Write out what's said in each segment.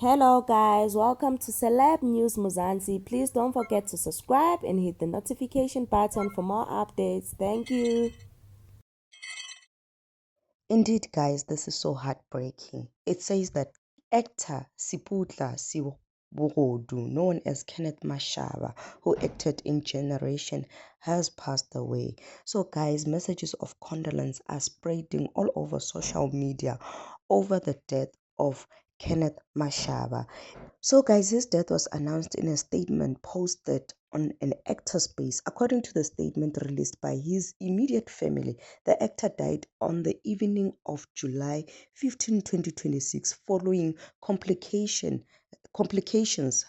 Hello guys, welcome to Celeb News Muzansi. Please don't forget to subscribe and hit the notification button for more updates. Thank you. Indeed, guys, this is so heartbreaking. It says that actor Siputla Sibugodu, known as Kenneth Mashaba, who acted in Generation, has passed away. So, guys, messages of condolence are spreading all over social media over the death of Kenneth Mashaba. So, guys, his death was announced in a statement posted on an actor space. According to the statement released by his immediate family, the actor died on the evening of July 15, 2026, following complications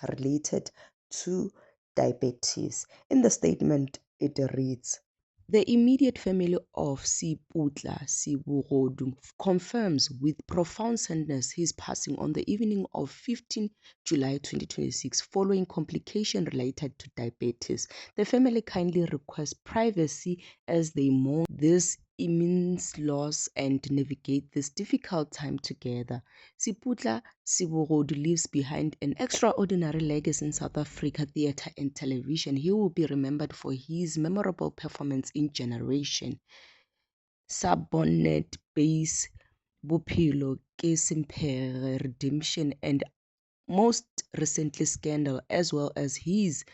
related to diabetes. In the statement, it reads, the immediate family of Siputla Sibugodu confirms with profound sadness his passing on the evening of 15 July 2026 following complication related to diabetes. The family kindly requests privacy as they mourn this immense loss and navigate this difficult time together. Siputla Sibugodu leaves behind an extraordinary legacy in South Africa theatre and television. He will be remembered for his memorable performance in Generation, Subonnet Base, Bophelo ke Semphego, Redemption, and most recently Scandal, as well as his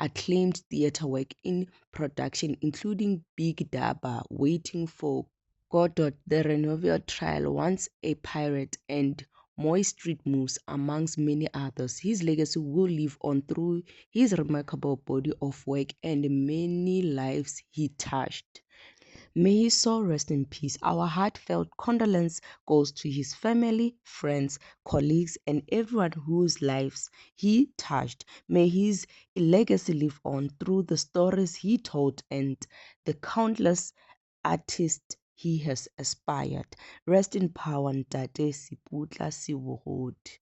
acclaimed theatre work in production, including Big Daba, Waiting for Godot, The Renouveau Trial, Once a Pirate, and Moy Street Moves, amongst many others. His legacy will live on through his remarkable body of work and many lives he touched. May his soul rest in peace. Our heartfelt condolence goes to his family, friends, colleagues, and everyone whose lives he touched. May his legacy live on through the stories he told and the countless artists he has inspired. Rest in power, Ntate Siputla Sibugodu.